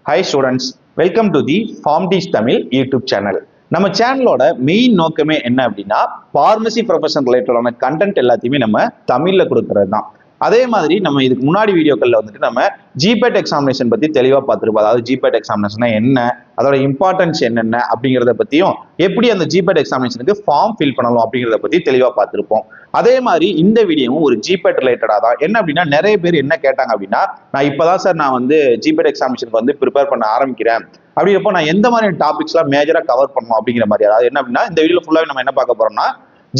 Hi students, welcome to the PharmDees Tamil YouTube channel. நம்ம சேனலோட main நோக்கமே என்ன அப்படின்னா பார்மசி ப்ரொஃபஷன் ரிலேட்டடான கண்டென்ட் எல்லாத்தையுமே நம்ம தமிழ்ல கொடுக்கறது தான். அதே மாதிரி நம்ம இதுக்கு முன்னாடி வீடியோக்கள்ல வந்துட்டு நம்ம ஜிபேட் எக்ஸாமினேஷன் பத்தி தெளிவா பார்த்துருப்போம். அதாவது ஜிபேட் எக்ஸாமினேஷன் என்ன, அதோட இம்பார்ட்டன்ஸ் என்னென்ன அப்படிங்கிறத பத்தியும், எப்படி அந்த ஜிபேட் எக்ஸாமினேஷனுக்கு ஃபார்ம் ஃபில் பண்ணணும் அப்படிங்கிறத பத்தி தெளிவா பார்த்துருப்போம். அதே மாதிரி இந்த வீடியோவும் ஒரு ஜிபேட் ரிலேட்டடா தான். என்ன அப்படின்னா நிறைய பேர் என்ன கேட்டாங்க அப்படின்னா, நான் இப்பதான் சார் நான் வந்து ஜிபேட் எக்ஸாமினேஷனுக்கு வந்து ப்ரிப்பேர் பண்ண ஆரம்பிக்கிறேன், அப்படிங்கிறப்போ நான் எந்த மாதிரி டாபிக்ஸ்லாம் மேஜரா கவர் பண்ணணும் அப்படிங்கிற மாதிரி. அதாவது என்ன அப்படின்னா இந்த வீடியோ ஃபுல்லாவே நம்ம என்ன பார்க்க போறோம்னா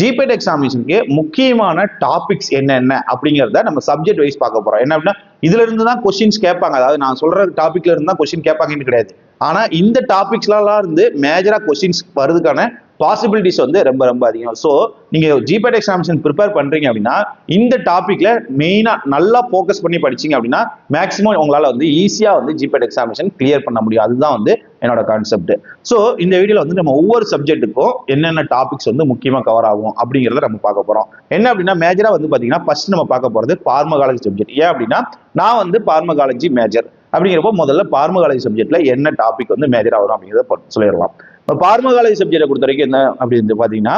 ஜிபேட் எக்ஸாமினேஷனுக்கு முக்கியமான டாபிக்ஸ் என்னென்ன அப்படிங்கிறத நம்ம சப்ஜெக்ட் வைஸ் பார்க்க போறோம். என்ன அப்படின்னா இதுல இருந்து தான் கொஸ்டின்ஸ் கேட்பாங்க. அதாவது நான் சொல்ற டாபிக்ல இருந்து தான் கொஸ்டின் கேட்பாங்கன்னு கிடையாது. ஆனா இந்த டாபிக்ஸ்லாம் இருந்து மேஜரா கொஸ்டின்ஸ் வருதுக்கான பாசிபிலிட்டிஸ் வந்து ரொம்ப ரொம்ப அதிகம். ஸோ நீங்க ஜிபேட் எக்ஸாமினேஷன் ப்ரிப்பேர் பண்றீங்க அப்படின்னா இந்த டாபிக்ல மெயினா நல்லா ஃபோக்கஸ் பண்ணி படிச்சீங்க அப்படின்னா மேக்ஸிமம் உங்களால வந்து ஈஸியா வந்து ஜிபேட் எக்ஸாமினேஷன் கிளியர் பண்ண முடியும். அதுதான் வந்து என்னோட கான்செப்ட். ஸோ இந்த வீடியோல வந்து நம்ம ஒவ்வொரு சப்ஜெக்ட்டுக்கும் என்னென்ன டாபிக்ஸ் வந்து முக்கியமா கவர் ஆகும் அப்படிங்கிறத நம்ம பார்க்க போறோம். என்ன அப்படின்னா மேஜரா வந்து பாத்தீங்கன்னா ஃபர்ஸ்ட் நம்ம பார்க்க போறது பார்மகாலஜி சப்ஜெக்ட். ஏன் அப்படின்னா நான் வந்து பார்மகாலஜி மேஜர் அப்படிங்கிறப்போ முதல்ல பார்மகாலஜி சப்ஜெக்ட்ல என்ன டாபிக் வந்து மேஜரா வரும் அப்படிங்கிறத சொல்லிடலாம். இப்போ பார்மகாலஜி சப்ஜெக்டை பொறுத்த வரைக்கும் என்ன அப்படின்னு பாத்தீங்கன்னா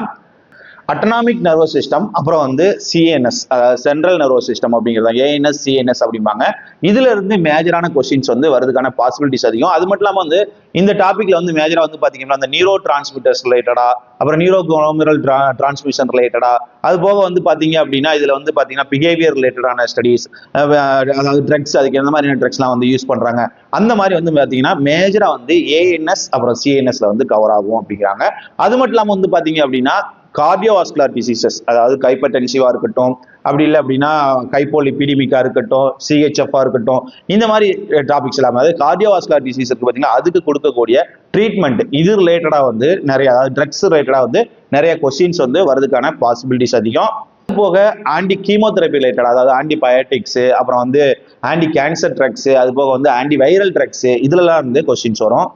அட்டானமிக் நர்வஸ் சிஸ்டம், அப்புறம் வந்து சிஎன்எஸ், சென்ட்ரல் நர்வஸ் சிஸ்டம் அப்படிங்கிறது ஏஎன்எஸ் சிஎன்எஸ் அப்படிம்பாங்க. இதுல இருந்து மேஜரான கொஸ்டின்ஸ் வந்து வரதுக்கான பாசிபிலிட்டிஸ் அதிகம். அது மட்டும் இல்லாம வந்து இந்த டாபிக்ல வந்து மேஜரா வந்து பாத்தீங்கன்னா அந்த நியூரோ டிரான்ஸ்மிட்டர்ஸ் ரிலேட்டடா, அப்புறம் நியூரோ குளோமரல் டிரான்ஸ்மிஷன் ரிலேட்டடா, அது போக வந்து பாத்தீங்க அப்படின்னா இதுல வந்து பாத்தீங்கன்னா பிஹேவியர் ரிலேட்டடான ஸ்டடிஸ், அதாவது ட்ரக்ஸ், அதுக்கு எந்த மாதிரியான ட்ரக்ஸ்லாம் வந்து யூஸ் பண்றாங்க, அந்த மாதிரி வந்து பாத்தீங்கன்னா மேஜரா வந்து ஏஎன்எஸ் அப்புறம் சிஎன்எஸ்ல வந்து கவர் ஆகும் அப்படிங்கிறாங்க. அது மட்டும் இல்லாம வந்து பாத்தீங்க அப்படின்னா கார்டியோவாஸ்குலர் டிசீசஸ், அதாவது ஹைப்பர்டென்சிவா இருக்கட்டும், அப்படி இல்லை அப்படின்னா ஹைப்போலிபிடிமிக்கா இருக்கட்டும், சிஹெச்எஃப்ஆ இருக்கட்டும், இந்த மாதிரி டாபிக்ஸ் எல்லாமே அதாவது கார்டியோவாஸ்குலர் டிசீஸ் இருக்கு பார்த்தீங்கன்னா அதுக்கு கொடுக்கக்கூடிய ட்ரீட்மெண்ட் இது ரிலேட்டடா வந்து நிறைய, அதாவது ட்ரக்ஸ் ரிலேட்டடா வந்து நிறைய கொஸ்டின்ஸ் வந்து வரதுக்கான பாசிபிலிட்டிஸ் அதிகம். போக ஆன்டி கீமோதெரபி ரிலேட்டட், அதாவது ஆன்டிபயோட்டிக்ஸ், அப்புறம் வந்து ஆன்டி கேன்சர் ட்ரக்ஸ், அது போக வந்து ஆன்டி வைரல் ட்ரக்ஸ், இதுலலாம் வந்து கொஸ்டின்ஸ் வரும்.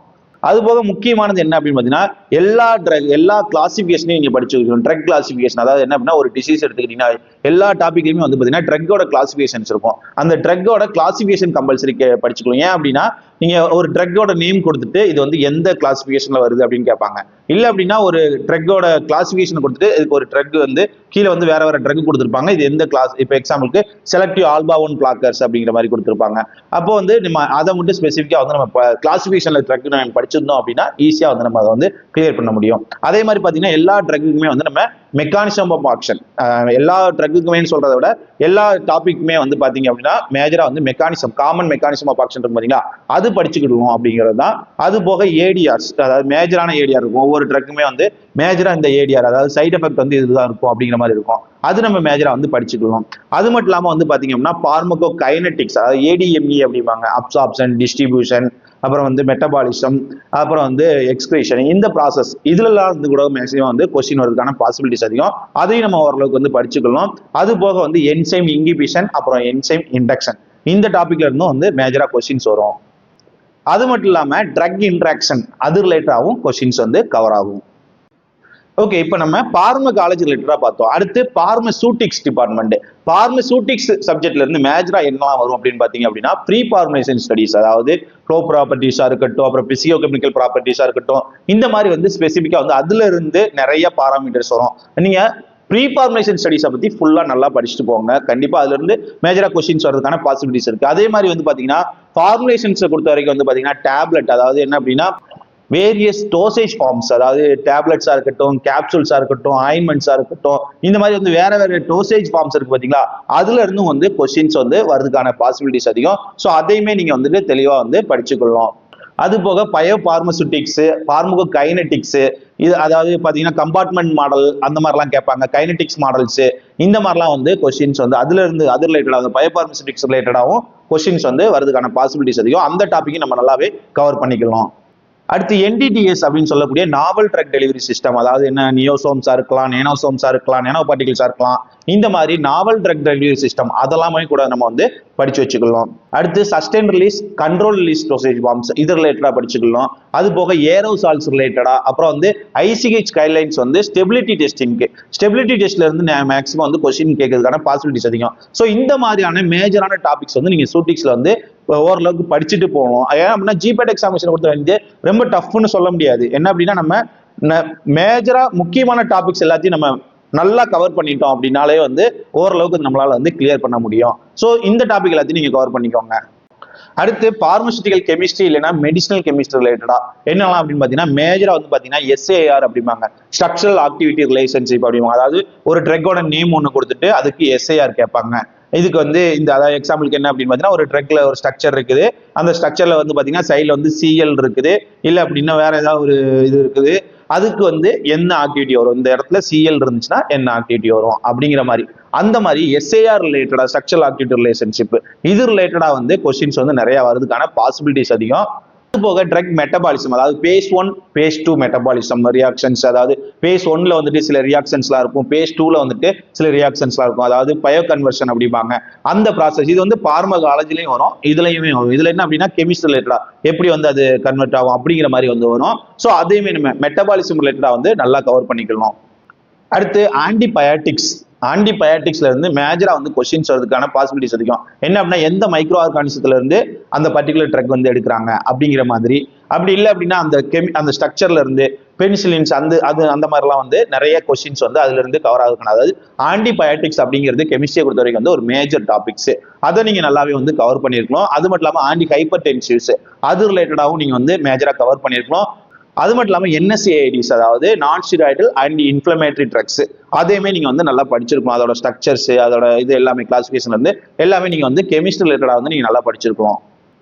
அது போக முக்கியமானது என்ன அப்படின்னு பாத்தீங்கன்னா எல்லா கிளாசிபிகேஷனையும் நீங்க படிச்சுக்கணும். ட்ரக் கிளாசிபிகேஷன், அதாவது என்ன அப்படின்னா ஒரு டிசீஸ் எடுத்துக்கிட்டீங்கன்னா எல்லா டாபிக்லயுமே வந்து பாத்தீங்கன்னா ட்ரக்கோட கிளாசிபிகேஷன்ஸ் இருக்கும். அந்த ட்ரக்கோட கிளாசிபிகேஷன் கம்பல்சரி படிச்சுக்கணும். ஏன் அப்படின்னா நீங்க ஒரு ட்ரக்கோட நேம் கொடுத்துட்டு இது வந்து எந்த கிளாசிபிகேஷன்ல வருது அப்படின்னு கேட்பாங்க. இல்ல அப்படின்னா ஒரு ட்ரக்கோட கிளாசிபிகேஷன் கொடுத்துட்டு இதுக்கு ஒரு ட்ரக் வந்து கீழே வந்து வேற வேற ட்ரக் கொடுத்துருப்பாங்க. இது எந்த கிளாஸ், இப்போ எக்ஸாம்பிளுக்கு செலக்டிவ் ஆல்பா 1 பிளாக்கர்ஸ் அப்படிங்கிற மாதிரி கொடுத்துருப்பாங்க. அப்போ வந்து நம்ம அதை மட்டும் ஸ்பெசிஃபிக்கா வந்து நம்ம கிளாசிபிகேஷன்ல ட்ரக் நம்ம படிச்சிருந்தோம் அப்படின்னா ஈஸியா வந்து நம்ம அதை வந்து கிளியர் பண்ண முடியும். அதே மாதிரி பாத்தீங்கன்னா எல்லா ட்ரக்குமே வந்து நம்ம மெக்கானிசம் ஆஃப் ஆக்ஷன், எல்லா ட்ரக்குக்குமே சொல்றதை விட எல்லா டாபிக்குமே வந்து பாத்தீங்க அப்படின்னா மேஜரா வந்து mechanism, common mechanism of action இருக்கும் பாத்தீங்களா, அது படிச்சுக்கிடுவோம் அப்படிங்கிறது தான். அது போக ஏடிஆர்ஸ், அதாவது மேஜரான ஏடிஆர் இருக்கும். ஒவ்வொரு ட்ரக்குமே வந்து மேஜரா இந்த ஏடிஆர், அதாவது சைட் எஃபெக்ட் வந்து இதுதான் இருக்கும் அப்படிங்கிற மாதிரி இருக்கும். அது நம்ம மேஜரா வந்து படிச்சுக்கலாம். அது மட்டும் இல்லாம வந்து பாத்தீங்க அப்படின்னா பார்மகோ கைனட்டிக்ஸ், அதாவது ஏடிஎம்இ அப்படிம்பாங்க, அப்சார்ப்ஷன், டிஸ்ட்ரிபியூஷன், அப்புறம் வந்து மெட்டபாலிசம், அப்புறம் வந்து எக்ஸ்கிரீஷன், இந்த ப்ராசஸ் இதுலலாம் வந்து கூட மேக்ஸிமம் வந்து கொஸ்டின் வரதுக்கான பாசிபிலிட்டிஸ் அதிகம். அதையும் நம்ம ஓரளவுக்கு வந்து படிச்சுக்கலாம். அது போக வந்து என்சைம் இன்ஹிபிஷன், அப்புறம் என்சைம் இண்டக்ஷன், இந்த டாபிக்ல இருந்தும் வந்து மேஜரா கொஸ்டின்ஸ் வரும். அது மட்டும் இல்லாம ட்ரக் இன்ட்ராக்ஷன் அது ரிலேட்டடாகவும் கொஸ்டின்ஸ் வந்து கவர் ஆகும். ஓகே, இப்போ நம்ம பார்மகாலஜி ரிலேட்டடா பார்த்தோம். அடுத்து பார்மசூட்டிக்ஸ் டிபார்ட்மெண்ட். பார்மசூட்டிக்ஸ் சப்ஜெக்ட்ல இருந்து மேஜரா என்னலாம் வரும் அப்படின்னு பாத்தீங்க அப்படின்னா ப்ரீ ஃபார்முலேஷன் ஸ்டடிஸ், அதாவது ப்ரோ ப்ராப்பர்ட்டிஸா இருக்கட்டும், அப்புறம் பிசியோ கெமிக்கல் ப்ராப்பர்ட்டிஸா இருக்கட்டும், இந்த மாதிரி வந்து ஸ்பெசிஃபிக்கா வந்து அதுல இருந்து நிறைய பாராமீட்டர்ஸ் வரும். நீங்க ப்ரீ ஃபார்முலேஷன் ஸ்டடிஸை பத்தி ஃபுல்லா நல்லா படிச்சுட்டு போங்க. கண்டிப்பா அதுல இருந்து மேஜரா கொஸ்டின்ஸ் வரதுக்கான பாசிபிலிட்டிஸ் இருக்கு. அதே மாதிரி வந்து பாத்தீங்கன்னா ஃபார்முலேஷன்ஸை பொறுத்த வரைக்கும் வந்து பாத்தீங்கன்னா டேப்லெட், அதாவது என்ன அப்படின்னா வேரியஸ் டோசேஜ் ஃபார்ம்ஸ், அதாவது டேப்லெட்ஸா இருக்கட்டும், கேப்சூல்ஸா இருக்கட்டும், ஆயின்மெண்ட்ஸா இருக்கட்டும், இந்த மாதிரி வந்து வேற வேற டோசேஜ் ஃபார்ம்ஸ் இருக்கு பாத்தீங்களா, அதுல இருந்தும் வந்து கொஸ்டின்ஸ் வந்து வரதுக்கான பாசிபிலிட்டிஸ் அதிகம். ஸோ அதையுமே நீங்க வந்துட்டு தெளிவா வந்து படிச்சுக்கொள்ளலாம். அது போக பயோ பார்மசூட்டிக்ஸ், பார்மகோ கைனட்டிக்ஸ், இது அதாவது பாத்தீங்கன்னா கம்பார்ட்மெண்ட் மாடல் அந்த மாதிரிலாம் கேட்பாங்க, கைனட்டிக்ஸ் மாடல்ஸ், இந்த மாதிரிலாம் வந்து கொஸ்டின்ஸ் வந்து அதுல இருந்து அது ரிலேட்டடாக பயோ பார்மசூட்டிக்ஸ் ரிலேட்டடாகவும் கொஸ்டின்ஸ் வந்து வரதுக்கான பாசிபிலிட்டிஸ் அதிகம். அந்த டாபிக் நம்ம நல்லாவே கவர் பண்ணிக்கலாம். அடுத்து என்டிடிஎஸ் அப்படின்னு சொல்லக்கூடிய நாவல் ட்ரக் டெலிவரி சிஸ்டம், அதாவது என்ன நியோசோம்ஸா இருக்கலாம், நேனோசோம்ஸா இருக்கலாம், நேனோ பார்ட்டிகல்ஸா இருக்கலாம், இந்த மாதிரி நாவல் ட்ரக் டெலிவரி சிஸ்டம் அதெல்லாமே கூட நம்ம வந்து படிச்சு வச்சுக்கலாம். அடுத்து sustain release, control release dosage forms இது ரிலேட்டடா படிச்சுக்கலாம். அது போக ஏரோசால்ஸ் ரிலேட்டடா, அப்புறம் வந்து ஐசிஹெச் கைட்லைன்ஸ் வந்து ஸ்டெபிலிட்டி டெஸ்ட்ல இருந்து மேக்ஸிமம் வந்து கொஸ்டின் கேட்கறதுக்கான பாசிபிலிட்டிஸ் அதிகம். ஸோ இந்த மாதிரியான மேஜரான டாபிக்ஸ் வந்து நீங்க சூட்டிக்ஸ்ல வந்து ஓரளவுக்கு படிச்சுட்டு போகணும். ஏன் அப்படின்னா ஜிபேட் எக்ஸாமினேஷன் பொறுத்த வந்து ரொம்ப டஃப்னு சொல்ல முடியாது. என்ன அப்படின்னா நம்ம மேஜரா முக்கியமான டாபிக்ஸ் எல்லாத்தையும் நம்ம நல்லா கவர் பண்ணிட்டோம் அப்படின்னாலே வந்து ஓரளவுக்கு நம்மளால வந்து கிளியர் பண்ண முடியும். ஸோ இந்த டாபிக் எல்லாத்தையும் நீங்க கவர் பண்ணிக்கோங்க. அடுத்து பார்மசூட்டிக்கல் கெமிஸ்ட்ரி இல்லைன்னா மெடிசனல் கெமிஸ்ட்ரி ரிலேட்டடா என்னலாம் அப்படின்னு பாத்தீங்கன்னா மேஜரா வந்து பாத்தீங்கன்னா SAR அப்படிம்பாங்க, ஸ்ட்ரக்சரல் ஆக்டிவிட்டி ரிலேஷன்ஷிப் அப்படிம்பாங்க. அதாவது ஒரு ட்ரக்கோட நேம் ஒன்று கொடுத்துட்டு அதுக்கு SAR கேட்பாங்க. இதுக்கு வந்து இந்த அதாவது எக்ஸாம்பிளுக்கு என்ன அப்படின்னு பாத்தீங்கன்னா ஒரு ட்ரக்ல ஒரு ஸ்ட்ரக்சர் இருக்குது, அந்த ஸ்ட்ரக்சர்ல வந்து பாத்தீங்கன்னா சைட்ல வந்து CL இருக்குது, இல்ல அப்படின்னா வேற ஏதாவது ஒரு இது இருக்குது, அதுக்கு வந்து என்ன ஆக்டிவிட்டி வரும், இந்த இடத்துல CL இருந்துச்சுன்னா என்ன ஆக்டிவிட்டி வரும் அப்படிங்கிற மாதிரி. அந்த மாதிரி SAR ரிலேட்டடா ஸ்ட்ரக்சரல் ஆக்டிவிட்டி ரிலேஷன்ஷிப் இது ரிலேட்டடா வந்து கொஸ்டின்ஸ் வந்து நிறைய வரதுக்கான பாசிபிலிட்டிஸ் அதிகம். அது போக ட்ரக் மெட்டபாலிசம், அதாவது phase 1 phase 2 மெட்டபாலிசம் ரியாக்ஷன்ஸ், அதாவது phase 1ல வந்துட்டு சில ரியாக்ஷன்ஸ்லாம் இருக்கும், phase 2ல வந்துட்டு சில ரியாக்ஷன்ஸ்லாம் இருக்கும், அதாவது பயோ கன்வர்ஷன் அப்படிம்பாங்க. அந்த ப்ராசஸ் இது வந்து பார்மகாலஜிலையும் வரும், இதுலயுமே வரும். இதுல என்ன அப்படின்னா கெமிஸ்ட்ரி ரிலேட்டடா எப்படி வந்து அது கன்வெர்ட் ஆகும் அப்படிங்கிற மாதிரி வந்து வரும். ஸோ அதையுமே நம்ம மெட்டபாலிசம் ரிலேட்டடா வந்து நல்லா கவர் பண்ணிக்கணும். அடுத்து ஆன்டிபயாட்டிக்ஸ்ல இருந்து மேஜரா வந்து கொஸ்டின்ஸ் வரதுக்கான பாசிபிலிட்டிஸ் அதிகம். என்ன அப்படின்னா எந்த மைக்ரோ ஆர்கானிசத்துல இருந்து அந்த பர்டிகுலர் ட்ரக் வந்து எடுக்கிறாங்க அப்படிங்கிற மாதிரி. அப்படி இல்லை அப்படின்னா அந்த ஸ்ட்ரக்சர்ல இருந்து பெனிசிலின்ஸ் அந்த மாதிரிலாம் வந்து நிறைய கொஸ்டின்ஸ் வந்து அதுல இருந்து கவர் ஆகுதுக்கான. அதாவது ஆன்டிபயாட்டிக்ஸ் அப்படிங்கிறது கெமிஸ்ட்ரியை பொறுத்த வரைக்கும் வந்து ஒரு மேஜர் டாபிக்ஸ், அதை நீங்க நல்லாவே வந்து கவர் பண்ணிருக்கணும். அது மட்டும் இல்லாம ஆன்டி ஹைப்பர் டென்சிவ்ஸ் அது ரிலேட்டடாகவும் நீங்க வந்து மேஜரா கவர் பண்ணிருக்கணும். அது மட்டும் இல்லாமல் NSAIDs அதாவது நான் ஸ்டீராய்டல் ஆன்டி இன்ஃப்ளமேட்டரி ட்ரக்ஸ் அதையுமே நீங்க வந்து நல்லா படிச்சிருக்கணும். அதோட ஸ்ட்ரக்சர்ஸ் அதோட இது எல்லாமே கிளாசிஃபிகேஷன்ல இருந்து எல்லாமே நீங்க வந்து கெமிஸ்ட்ரி ரிலேட்டடா வந்து நீங்க நல்லா படிச்சிருக்கணும்.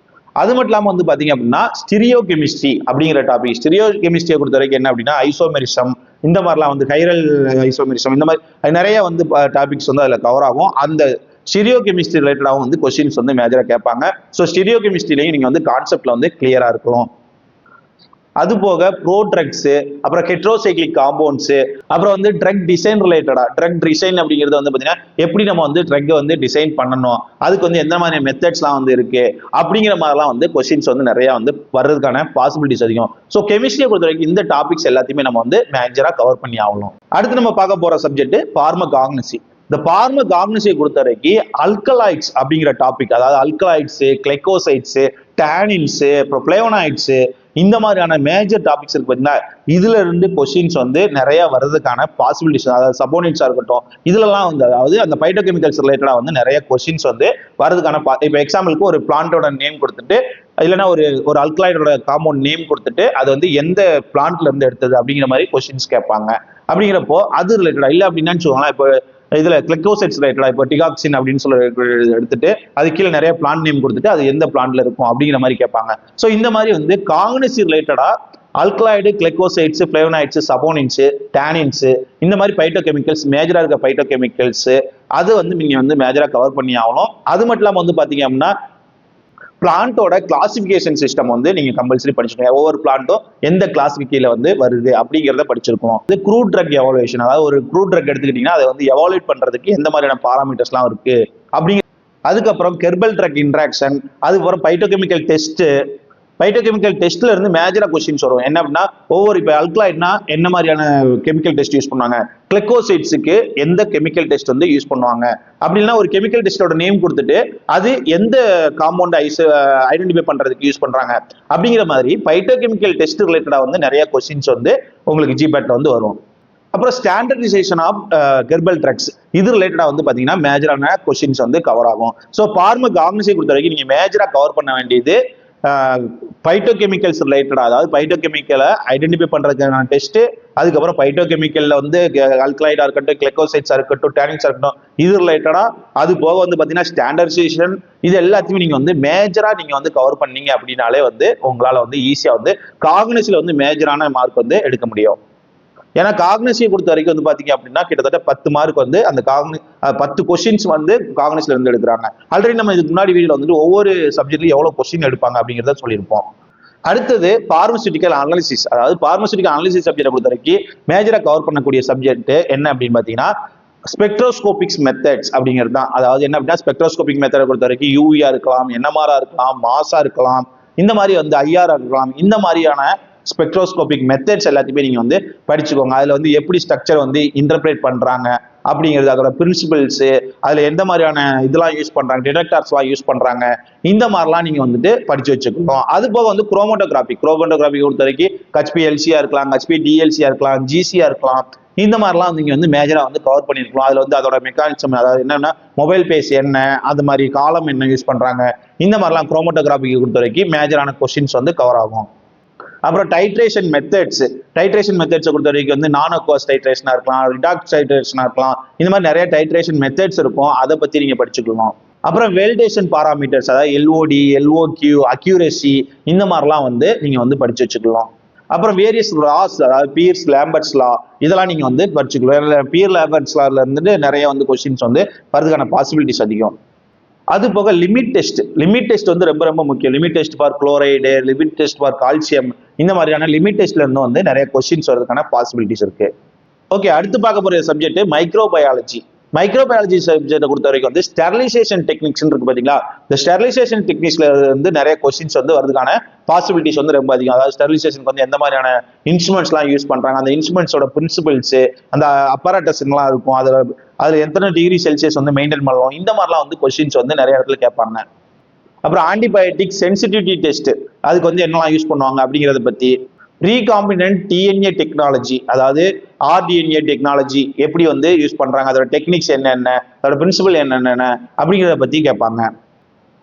அது மட்டும் இல்லாமல் வந்து பாத்தீங்க அப்படின்னா ஸ்டீரியோ கெமிஸ்ட்ரி அப்படிங்கிற டாபிக், ஸ்டீரியோ கெமிஸ்ட்ரியை பொறுத்த வரைக்கும் என்ன அப்படின்னா ஐசோமெரிசம் இந்த மாதிரிலாம் வந்து கைரல் ஐசோமெரிசம் இந்த மாதிரி நிறைய வந்து டாபிக்ஸ் வந்து அதுல கவர் ஆகும். அந்த ஸ்டீரியோ கெமிஸ்ட்ரி ரிலேட்டடாகவும் வந்து கொஸ்டின்ஸ் வந்து மேஜரா கேட்பாங்க. ஸோ ஸ்டீரியோ கெமிஸ்ட்ரிலையும் நீங்க வந்து கான்செப்ட்ல வந்து கிளியரா இருக்கணும். அது போக ப்ரோ ட்ரக்ஸ், அப்புறம் ஹெட்ரோசைக்ளிக் காம்பவுண்ட்ஸ், அப்புறம் வந்து ட்ரக் டிசைன் ரிலேட்டடா. ட்ரக் டிசைன் அப்படிங்கிறது வந்து பாத்தீங்கன்னா எப்படி நம்ம வந்து ட்ரக் வந்து டிசைன் பண்ணணும், அதுக்கு வந்து எந்த மாதிரி மெத்தட்ஸ்லாம் வந்து இருக்கு அப்படிங்கிற மாதிரிலாம் வந்து கொஸ்டின்ஸ் வந்து நிறைய வந்து வர்றதுக்கான பாசிபிலிட்டிஸ் அதிகம். ஸோ கெமிஸ்ட்ரியை பொறுத்த வரைக்கும் இந்த டாபிக்ஸ் எல்லாத்தையுமே நம்ம வந்து மேஜரா கவர் பண்ணி ஆகணும். அடுத்து நம்ம பார்க்க போற சப்ஜெக்ட் பார்மகாக்னசி. இந்த பார்மகாக்னசியை பொறுத்த வரைக்கும் அல்கலாய்ட்ஸ் அப்படிங்கிற டாபிக், அதாவது அல்கலாய்ட்ஸ், கிளைகோசைட்ஸ், டானின்ஸ், அப்புறம் பிளேவனாய்ட்ஸ் இந்த மாதிரியான மேஜர் டாபிக்ஸ் இருக்கு பார்த்தீங்கன்னா, இதுல இருந்து கொஸ்டின்ஸ் வந்து நிறைய வர்றதுக்கான பாசிபிலிட்டிஸ், அதாவது சப்போனிட்ஸா இருக்கட்டும் இதுலலாம் வந்து அதாவது அந்த பைட்டோகெமிக்கல்ஸ் ரிலேட்டடா வந்து நிறைய கொஸ்டின்ஸ் வந்து வர்றதுக்கான இப்போ எக்ஸாம்பிளுக்கு ஒரு பிளான்ட்டோட நேம் கொடுத்துட்டு இல்லைன்னா ஒரு அல்கலாய்டோட காம்பவுண்ட் நேம் கொடுத்துட்டு அது வந்து எந்த பிளான்ட்ல இருந்து எடுத்தது அப்படிங்கிற மாதிரி கொஸ்டின்ஸ் கேட்பாங்க. அப்படிங்கிறப்போ அது ரிலேட்டடா இல்லை அப்படின்னா வச்சுக்கோங்களேன், இப்போ இதுல கிளைகோசைட்ஸ் ரிலேட்டடா இப்போ டிகாக்சின் அப்படின்னு சொல்லி எடுத்துட்டு அது கீழே நிறைய பிளான்ட் நேம் கொடுத்துட்டு அது எந்த பிளான்ட்ல இருக்கும் அப்படிங்கிற மாதிரி கேட்பாங்க. ஸோ இந்த மாதிரி வந்து காக்னசி ரிலேட்டடா அல்கலாய்டு, கிளைகோசைட்ஸ், பிளேவனாய்ட்ஸ், சப்போனின்ஸ், டானின்ஸ் இந்த மாதிரி பைட்டோகெமிக்கல்ஸ் மேஜரா இருக்க பைட்டோகெமிக்கல்ஸ் அது வந்து நீங்க வந்து மேஜரா கவர் பண்ணி ஆகணும். அது மட்டும் இல்லாம வந்து பாத்தீங்க அப்படின்னா பிளான்ட்டோட கிளாசிபிகேஷன் சிஸ்டம் வந்து நீங்க கம்பல்சரி படிச்சிருக்கோம். ஒவ்வொரு பிளான்ட்டும் எந்த கிளாசிபிகேல வந்து வருது அப்படிங்கிறத படிச்சிருக்கோம். இது க்ரூட் ட்ரக் எவாலுவேஷன், அதாவது ஒரு க்ரூட் ட்ரக் எடுத்துக்கிட்டீங்கன்னா அதை வந்து எவாலுவேட் பண்றதுக்கு எந்த மாதிரியான பாராமீட்டர்ஸ்லாம் இருக்கு அப்படிங்கிற. அதுக்கப்புறம் கெர்பல் ட்ரக் இன்ட்ராக்ஷன், அதுக்கப்புறம் பைட்டோகெமிக்கல் டெஸ்ட்ல இருந்து மேஜரா கொஸ்டின்ஸ் வரும். என்ன அப்படின்னா ஒவ்வொரு இப்போ அல்கலாய்ட்னா என்ன மாதிரியான கெமிக்கல் டெஸ்ட் யூஸ் பண்ணுவாங்க, கிளைகோசைட்ஸுக்கு எந்த கெமிக்கல் டெஸ்ட் வந்து யூஸ் பண்ணுவாங்க, அப்படின்னா ஒரு கெமிக்கல் டெஸ்டோட நேம் கொடுத்துட்டு அது எந்த காம்பவுண்ட் ஐடென்டிஃபை பண்றதுக்கு யூஸ் பண்றாங்க அப்படிங்கிற மாதிரி பைட்டோகெமிக்கல் டெஸ்ட் ரிலேட்டடா வந்து நிறைய கொஸ்டின்ஸ் வந்து உங்களுக்கு ஜிபேட்ல வந்து வரும். அப்புறம் ஸ்டாண்டர்டைசேஷன் ஆஃப் கெர்பல் ட்ரக்ஸ் இது ரிலேட்டடா வந்து பாத்தீங்கன்னா மேஜரான கொஸ்டின்ஸ் வந்து கவர் ஆகும். ஸோ பார்மகாக்னசியை பொறுத்த வரைக்கும் நீங்க மேஜரா கவர் பண்ண வேண்டியது பைட்டோகெமிக்கல்ஸ் ரிலேட்டடா, அதாவது பைட்டோகெமிக்கலை ஐடென்டிஃபை பண்றதுக்கான டெஸ்ட், அதுக்கப்புறம் பைட்டோகெமிக்கல்ல வந்து அல்கலாய்டா இருக்கட்டும், கிளைகோசைட்ஸா இருக்கட்டும், டானின்ஸா இருக்கட்டும் இது ரிலேட்டடா. அது போக வந்து பாத்தீங்கன்னா ஸ்டாண்டர்டைசேஷன் இது எல்லாத்தையும் நீங்க வந்து மேஜரா நீங்க வந்து கவர் பண்ணீங்க அப்படின்னாலே வந்து உங்களால வந்து ஈஸியா வந்து காக்னசில வந்து மேஜரான மார்க் வந்து எடுக்க முடியும். ஏன்னா காக்னசியை பொறுத்த வரைக்கும் வந்து பாத்தீங்க அப்படின்னா கிட்டத்தட்ட 10 மார்க் வந்து அந்த 10 கொஸ்டின்ஸ் வந்து காக்னசில இருந்து எடுக்கிறாங்க. ஆல்ரெடி நம்ம இதுக்கு முன்னாடி வீடியோல வந்துட்டு ஒவ்வொரு சப்ஜெக்ட்லயும் எவ்வளவு கொஸ்டின் எடுப்பாங்க அப்படிங்கிறத சொல்லியிருப்போம். அடுத்தது பார்மசூட்டிக்கல் அனாலிசிஸ், அதாவது பார்மசூட்டிக்கல் அனாலிசிஸ் சப்ஜெக்டை பொறுத்த வரைக்கும் மேஜரா கவர் பண்ணக்கூடிய சப்ஜெக்ட் என்ன அப்படின்னு பாத்தீங்கன்னா ஸ்பெக்ட்ரோஸ்கோபிக்ஸ் மெத்தட்ஸ் அப்படிங்கிறது தான். அதாவது என்ன அப்படின்னா ஸ்பெக்ட்ரோஸ்கோபிக் மெத்தடை பொறுத்த வரைக்கும் யூவியா இருக்கலாம், என்எம்ஆரா இருக்கலாம், மாஸா இருக்கலாம், இந்த மாதிரி வந்து ஐஆரா இருக்கலாம். இந்த மாதிரியான ஸ்பெக்ட்ரோஸ்கோபிக் மெத்தட்ஸ் எல்லாத்தையுமே நீங்க வந்து படிச்சுக்கோங்க. அதுல வந்து எப்படி ஸ்ட்ரக்சர் வந்து இன்டர்பிரேட் பண்றாங்க அப்படிங்கிறது, அதோட பிரின்சிபிள்ஸ், அதுல எந்த மாதிரியான இதெல்லாம் யூஸ் பண்றாங்க, டிடெக்டர்ஸ்லாம் யூஸ் பண்றாங்க, இந்த மாதிரிலாம் நீங்க வந்துட்டு படிச்சு வச்சுக்கணும். அது போக வந்து குரோமோட்டோகிராபி பொறுத்த வரைக்கும் HPLCயா இருக்கலாம், HPDLCயா இருக்கலாம், GCயா இருக்கலாம். இந்த மாதிரிலாம் நீங்க வந்து மேஜரா வந்து கவர் பண்ணிருக்கலாம். அதுல வந்து அதோட மெக்கானிசம், அதாவது என்னன்னா மொபைல் பேஸ் என்ன, அது மாதிரி காலம் என்ன யூஸ் பண்றாங்க, இந்த மாதிரிலாம் குரோமோட்டோகிராபிக்கு பொறுத்த வரைக்கும் மேஜரான கொஸ்டின்ஸ் வந்து கவர் ஆகும். அப்புறம் டைட்ரேஷன் மெத்தட்ஸ் பொறுத்த வரைக்கும் வந்து நானோகோஸ் டைட்ரேஷனா இருக்கலாம், ரிடாக்ஸ் டைட்ரேஷனா இருக்கலாம். இந்த மாதிரி நிறைய டைட்ரேஷன் மெத்தட்ஸ் இருக்கும். அதை பத்தி நீங்க படிச்சுக்கலாம். அப்புறம் வேலிடேஷன் பாராமீட்டர்ஸ், அதாவது LOD, LOQ, அக்யூரசி, இந்த மாதிரிலாம் வந்து நீங்க வந்து படிச்சு வச்சுக்கலாம். அப்புறம் வேரியஸ் லாஸ், அதாவது பியர்ஸ் லேம்பர்ட்ஸ் லா, இதெல்லாம் நீங்க வந்து படிச்சுக்கலாம். பியர் லேம்பர்ட்ஸ் லால இருந்து நிறைய வந்து கொஸ்டின்ஸ் வந்து வரதுக்கான பாசிபிலிட்டிஸ் அதிகம். அது போக லிமிட் டெஸ்ட் வந்து ரொம்ப ரொம்ப முக்கியம். Limit test for chloride, limit test for calcium, இந்த மாதிரியான லிமிட் டெஸ்ட்ல இருந்து வந்து நிறைய கொஸ்டின்ஸ் வரதுக்கான பாசிபிலிட்டிஸ் இருக்கு. ஓகே, அடுத்து பார்க்க போற சப்ஜெக்ட் மைக்ரோபயாலஜி சப்ஜெக்டை பொறுத்த வரைக்கும் வந்து ஸ்டெரிலைசேஷன் டெக்னிக்ஸ் இருக்கு பாத்தீங்களா. இந்த ஸ்டெரிலைசேஷன் டெக்னிக்ஸ்ல இருந்து நிறைய கொஸ்டின்ஸ் வந்து வரதுக்கான பாசிபிலிட்டிஸ் வந்து ரொம்ப அதிகம். அதாவது ஸ்டெரிலைசேஷனுக்கு வந்து எந்த மாதிரியான இன்ஸ்ட்ருமெண்ட்ஸ் எல்லாம் யூஸ் பண்றாங்க, அந்த இன்ஸ்ட்ருமெண்ட்ஸோட பிரின்சிபிள்ஸ், அந்த அப்பராட்டஸ் எல்லாம் இருக்கும், அதுல எத்தனை டிகிரி செல்சியஸ் வந்து மெயின்டைன் பண்ணலாம், இந்த மாதிரிலாம் வந்து கொஸ்டின்ஸ் வந்து நிறைய இடத்துல கேட்பாங்க. அப்புறம் ஆன்டிபயோட்டிக் சென்சிட்டிவிட்டி டெஸ்ட், அதுக்கு வந்து என்னெல்லாம் யூஸ் பண்ணுவாங்க அப்படிங்கிறத பத்தி. ரீகாம்பினன்ட் டிஎன்ஏ டெக்னாலஜி, அதாவது RDNA டெக்னாலஜி எப்படி வந்து யூஸ் பண்றாங்க, அதோட டெக்னிக்ஸ் என்னென்ன, அதோட பிரின்சிபல் என்னென்ன அப்படிங்கிறத பத்தி கேட்பாங்க.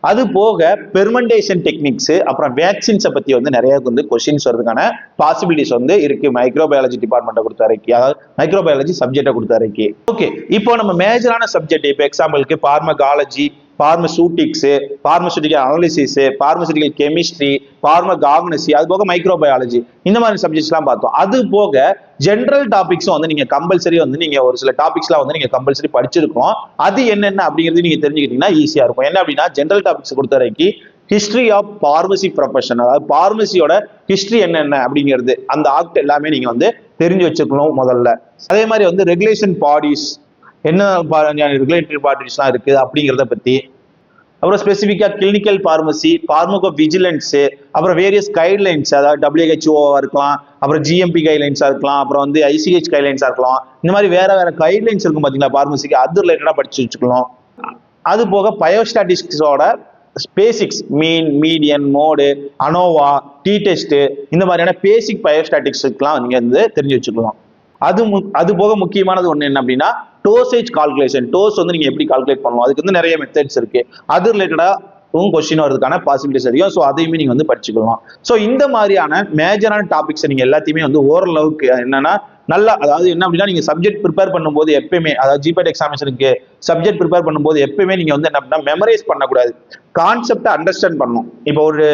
அது போக பெர்மெண்டேஷன் டெக்னிக்ஸ், அப்புறம் வேக்சின்ஸை பத்தி வந்து நிறைய வந்து கொஸ்டின்ஸ் வரதுக்கான பாசிபிலிட்டிஸ் வந்து இருக்கு மைக்ரோபயாலஜி டிபார்ட்மெண்ட்டை பொறுத்த வரைக்கும், அதாவது மைக்ரோபயாலஜி சப்ஜெக்டை பொறுத்த வரைக்கும். ஓகே, இப்போ நம்ம மேஜரான சப்ஜெக்ட், இப்போ எக்ஸாம்பிளுக்கு pharmacology, pharmaceutics, pharmaceutical analysis, pharmaceutical chemistry, pharmacognosy, அது போக மைக்ரோபயாலஜி, இந்த மாதிரி சப்ஜெக்ட்ஸ் எல்லாம் பார்த்தோம். அது போக ஜென்ரல் டாபிக்ஸும் வந்து நீங்க கம்பல்சரி வந்து நீங்க ஒரு சில டாபிக்ஸ்லாம் வந்து நீங்க கம்பல்சரி படிச்சிருக்கோம். அது என்னென்ன அப்படிங்கிறது நீங்க தெரிஞ்சுக்கிட்டீங்கன்னா ஈஸியா இருக்கும். என்ன அப்படின்னா ஜென்ரல் டாபிக்ஸ் பொறுத்த வரைக்கும் ஹிஸ்டரி ஆஃப் பார்மசி ப்ரொஃபஷன், அதாவது பார்மசியோட ஹிஸ்டரி என்னென்ன அப்படிங்கிறது, அந்த ஆக்ட் எல்லாமே நீங்க வந்து தெரிஞ்சு வச்சுக்கணும் முதல்ல. அதே மாதிரி வந்து ரெகுலேஷன் பாடிஸ், என்ன ரெகுலேட்டரி பாடிஸ்லாம் இருக்கு அப்படிங்கிறத பத்தி. அப்புறம் ஸ்பெசிஃபிக்கா கிளினிக்கல் பார்மசி, பார்மகோ விஜிலன்ஸ், அப்புறம் வேரியஸ் கைட்லைன்ஸ், அதாவது WHO இருக்கலாம், அப்புறம் GMP கைட்லைன்ஸா இருக்கலாம், அப்புறம் வந்து ICH கைட்லைன்ஸா இருக்கலாம். இந்த மாதிரி வேற கைட்லைன்ஸ் இருக்கும் பாத்தீங்களா பார்மசிக்கு, அது ரிலேட்டடா படிச்சு வச்சுக்கலாம். அது போக பயோஸ்டாட்டிஸ்டிக்ஸோட basics, mean, median, mode, anova, t test, இந்த மாதிரியான பேசிக் பயோஸ்டாட்டிக்ஸ்லாம் நீங்க வந்து தெரிஞ்சு வச்சுக்கலாம். அது போக முக்கியமானது ஒண்ணு என்ன அப்படின்னா டோசேஜ் கால்குலேஷன். டோஸ் வந்து நீங்க எப்படி கால்குலேட் பண்ணணும், அதுக்கு வந்து நிறைய மெத்தட்ஸ் இருக்கு. அது ரிலேட்டடா கொஸ்டின் வரதுக்கான பாசிபிலிட்டிஸ் அதிகம். ஸோ அதையுமே நீங்க வந்து படிச்சுக்கலாம். ஸோ இந்த மாதிரியான மேஜரான டாபிக்ஸ் நீங்க எல்லாத்தையுமே வந்து ஓரளவுக்கு என்னன்னா நல்லா, அதாவது என்ன அப்படின்னா நீங்க சப்ஜெக்ட் ப்ரிப்பேர் பண்ணும்போது எப்பயுமே, அதாவது GPAT எக்ஸாமினேஷனுக்கு சப்ஜெக்ட் ப்ரிப்பேர் பண்ணும்போது எப்பயுமே நீங்க வந்து என்ன அப்படின்னா மெமரைஸ் பண்ணக்கூடாது, கான்செப்டை அண்டர்ஸ்டாண்ட் பண்ணணும். இப்போ ஒரு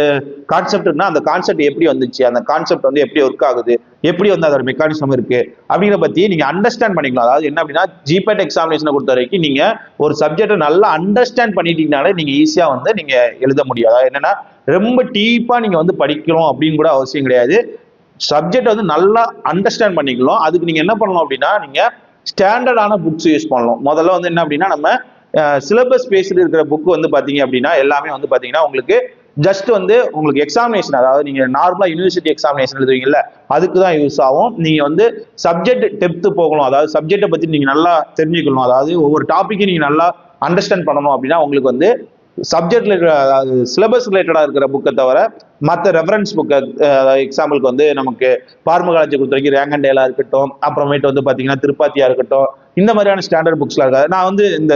கான்செப்ட்னா அந்த கான்செப்ட் எப்படி வந்துச்சு, அந்த கான்செப்ட் வந்து எப்படி ஒர்க் ஆகுது, எப்படி வந்து அதோட மெக்கானிசம் இருக்கு அப்படிங்கிற பத்தி நீங்க அண்டர்ஸ்டாண்ட் பண்ணிக்கலாம். அதாவது என்ன அப்படின்னா GPAT எக்ஸாமினேஷனை பொறுத்த வரைக்கும் நீங்க ஒரு சப்ஜெக்டை நல்லா அண்டர்ஸ்டாண்ட் பண்ணிட்டீங்கனாலே நீங்க ஈஸியா வந்து நீங்க எழுத முடியும். அதாவது என்னன்னா ரொம்ப டீப்பா நீங்க வந்து படிக்கணும் அப்படின்னு கூட அவசியம் கிடையாது. சப்ஜெக்ட் வந்து நல்லா அண்டர்ஸ்டாண்ட் பண்ணிக்கலாம். அதுக்கு நீங்க என்ன பண்ணணும் அப்படின்னா நீங்க ஸ்டாண்டர்டான புக்ஸ் யூஸ் பண்ணணும். முதல்ல வந்து என்ன அப்படின்னா நம்ம சிலபஸ் பேஸ்டு இருக்கிற புக் வந்து பாத்தீங்க அப்படின்னா எல்லாமே வந்து பாத்தீங்கன்னா உங்களுக்கு ஜஸ்ட் வந்து உங்களுக்கு எக்ஸாமினேஷன், அதாவது நீங்க நார்மலா யூனிவர்சிட்டி எக்ஸாமினேஷன் எழுதுவீங்கல்ல அதுக்கு தான் யூஸ் ஆகும். நீங்க வந்து சப்ஜெக்ட் டெப்த் போகணும், அதாவது சப்ஜெக்டை பத்தி நீங்க நல்லா தெரிஞ்சுக்கணும், அதாவது ஒவ்வொரு டாபிக்கும் நீங்க நல்லா அண்டர்ஸ்டாண்ட் பண்ணணும் அப்படின்னா உங்களுக்கு வந்து சப்ஜெக்ட் அதாவது சிலபஸ் ரிலேட்டடா இருக்கிற புக்கை தவிர மற்ற ரெஃபரன்ஸ் புக்கை, எக்ஸாம்பிளுக்கு வந்து நமக்கு பார்மகாலஜி பொறுத்த வரைக்கும் ரேங்கண்டேலா இருக்கட்டும், அப்புறமேட்டு வந்து பாத்தீங்கன்னா திருப்பாத்தியா இருக்கட்டும், இந்த மாதிரியான ஸ்டாண்டர்ட் புக்ஸ்லாம் இருக்காது. நான் வந்து இந்த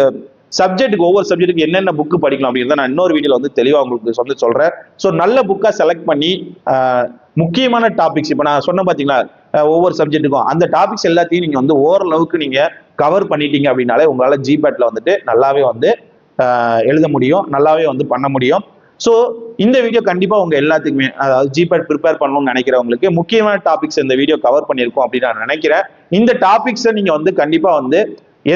சப்ஜெக்ட்டுக்கு ஒவ்வொரு சப்ஜெக்ட்டுக்கு என்னென்ன புக்கு படிக்கலாம் அப்படிங்கிறத நான் இன்னொரு வீடியோல வந்து தெளிவா உங்களுக்கு வந்து சொல்றேன். ஸோ நல்ல புக்கா செலக்ட் பண்ணி முக்கியமான டாபிக்ஸ், இப்போ நான் சொன்ன பாத்தீங்களா ஒவ்வொரு சப்ஜெக்ட்டுக்கும் அந்த டாபிக்ஸ் எல்லாத்தையும் நீங்க வந்து ஓரளவுக்கு நீங்க கவர் பண்ணிட்டீங்க அப்படின்னாலே உங்களால GPATல வந்துட்டு நல்லாவே வந்து எழுத முடியும், நல்லாவே வந்து பண்ண முடியும். ஸோ இந்த வீடியோ கண்டிப்பா உங்க எல்லாத்துக்குமே, அதாவது GPAT ப்ரிப்பேர் பண்ணணும்னு நினைக்கிறவங்களுக்கு முக்கியமான டாபிக்ஸ் இந்த வீடியோ கவர் பண்ணியிருக்கோம் அப்படின்னு நான் நினைக்கிறேன். இந்த டாபிக்ஸை நீங்க வந்து கண்டிப்பா வந்து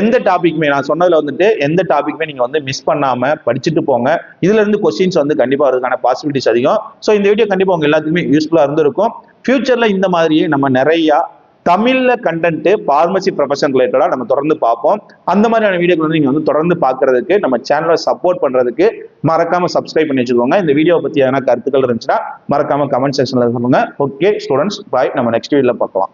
எந்த டாபிக்மே நான் சொன்னதுல வந்துட்டு எந்த டாபிக்மே நீங்க வந்து மிஸ் பண்ணாம படிச்சுட்டு போங்க. இதுல இருந்து கொஸ்டின்ஸ் வந்து கண்டிப்பா வரதுக்கான பாசிபிலிட்டிஸ் அதிகம். ஸோ இந்த வீடியோ கண்டிப்பா உங்க எல்லாத்துக்குமே யூஸ்ஃபுல்லா இருந்திருக்கும். ஃபியூச்சர்ல இந்த மாதிரியே நம்ம நிறைய தமிழ்ல கண்டென்ட் பார்மசி ப்ரொஃபஷன் ரிலேட்டடா நம்ம தொடர்ந்து பார்ப்போம். அந்த மாதிரியான வீடியோக்கள் வந்து நீங்க வந்து தொடர்ந்து பார்க்கறதுக்கு, நம்ம சேனலை சப்போர்ட் பண்றதுக்கு மறக்காம சப்ஸ்கிரைப் பண்ணி வச்சுக்கோங்க. இந்த வீடியோ பத்தி எதனா கருத்துக்கள் இருந்துச்சுன்னா மறக்காம கமெண்ட் செக்ஷன்ல சொல்லுங்க. ஓகே ஸ்டூடெண்ட்ஸ், பாய். நம்ம நெக்ஸ்ட் வீடியோல பார்க்கலாம்.